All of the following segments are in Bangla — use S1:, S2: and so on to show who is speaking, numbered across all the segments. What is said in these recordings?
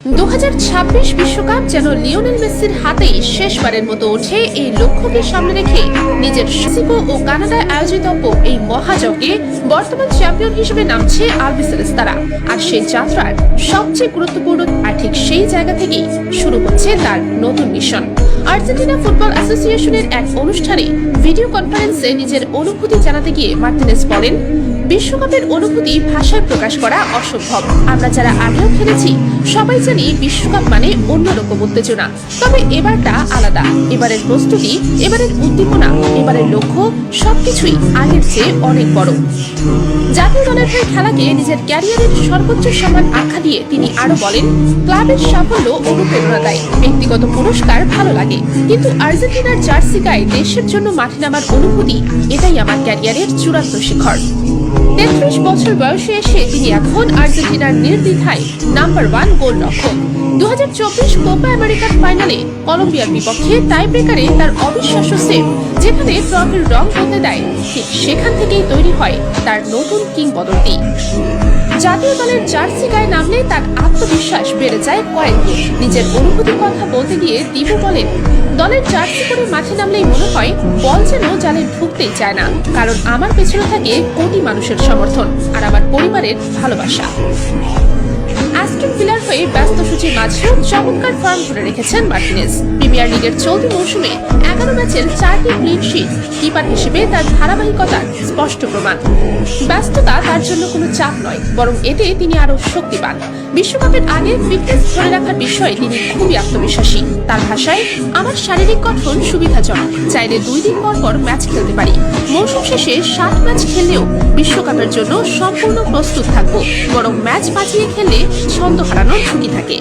S1: 2026 বিশ্বকাপ যেন লিওনেল মেসির হাতেই শেষবারের মতো ওঠে। এই লক্ষ্যকে সামনে রেখে নিজের মেক্সিকো ও কানাডায় আয়োজিত এই মহাযজ্ঞে বর্তমান চ্যাম্পিয়ন হিসেবে নামছে আলবিসেলেস্তারা। আর সেই যাত্রার সবচেয়ে গুরুত্বপূর্ণ আর ঠিক সেই জায়গা থেকেই শুরু হচ্ছে তার নতুন মিশন। আর্জেন্টিনা ফুটবল অ্যাসোসিয়েশনের এক অনুষ্ঠানে ভিডিও কনফারেন্সে নিজের অনুভূতি জানাতে গিয়ে মার্টিনেজ বলেন, বিশ্বকাপের অনুভূতি ভাষায় প্রকাশ করা অসম্ভব। আমরা যারা আগেও খেলেছি সবাই জানি বিশ্বকাপ মানে অন্যরকম উত্তেজনা, তবে এবারটা আলাদা। এবারের প্রস্তুতি, এবারের উদ্দীপনা, এবারের লক্ষ্য সবকিছুই আগের চেয়ে অনেক বড়। জাতীয় দলের হয়ে খেলাকে নিজের ক্যারিয়ারের সর্বোচ্চ সম্মান আখ্যা দিয়ে তিনি আরো বলেন, ক্লাবের সাফল্য অনুপ্রেরণা দেয়, ব্যক্তিগত পুরস্কার ভালো লাগে, কিন্তু আর্জেন্টিনার জার্সি গায়ে দেশের জন্য মাঠে নামার অনুভূতি, এটাই আমার ক্যারিয়ারের চূড়ান্ত শিখর। 33 বছর বয়সে এসে তিনি এখন আর্জেন্টিনার নির্দ্বিধায় নাম্বার 1 গোলরক্ষক। 2024 কোপা আমেরিকার ফাইনালে কলম্বিয়ার বিপক্ষে টাই ব্রেকারে তার অবিশ্বাস্য সেভ, যেখানে ট্রফির রং বদলে দেয়, ঠিক সেখান থেকেই তৈরি হয় তার নতুন কিংবদন্তি। জাতীয় দলের জার্সি গায়ে নামলে তার আত্মবিশ্বাস বেড়ে যায় কয়েক গুণ। নিজের অনুভূতির কথা বলতে গিয়ে দিবু বলেন, দলের জার্সি পরে মাঠে নামলেই মনে হয় বল যেন জালে ঢুকতেই চায় না, কারণ আমার পেছনে থাকে কোটি মানুষের সমর্থন আর আমার পরিবারের ভালোবাসা। অ্যাস্টন ভিলার হয়ে ব্যস্ত সূচির মাঝেও চমৎকার ফর্ম ধরে রেখেছেন মার্টিনেজ। প্রিমিয়ার লিগের চলতি মৌসুমে 11 ম্যাচের 4টি ক্লিন শিট, কিপার হিসেবে তার ধারাবাহিকতার স্পষ্ট প্রমাণ। ব্যস্ততা তার জন্য কোনো চাপ নয়, বরং এতে তিনি আরো শক্তিবান। বিশ্বকাপের আগে ফিটনেস ধরে রাখার বিষয়ে তিনি খুবই আত্মবিশ্বাসী। তার ভাষায়, আমার শারীরিক গঠন সুবিধাজনক, চাইলে 2 দিন পর পর ম্যাচ খেলতে পারি। মৌসুম শেষে 60 ম্যাচ খেললেও বিশ্বকাপের জন্য সম্পূর্ণ প্রস্তুত থাকবো, বরং ম্যাচ বাঁচিয়ে খেললে ছন্দ হারানোর ঝুঁকি থাকে।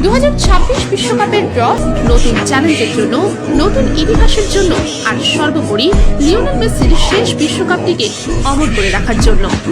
S1: 2026 বিশ্বকাপের ড্র নতুন চ্যালেঞ্জের জন্য, নতুন ইতিহাসের জন্য, আর সর্বোপরি লিওনেল মেসির শেষ বিশ্বকাপটিকে অমর করে রাখার জন্য।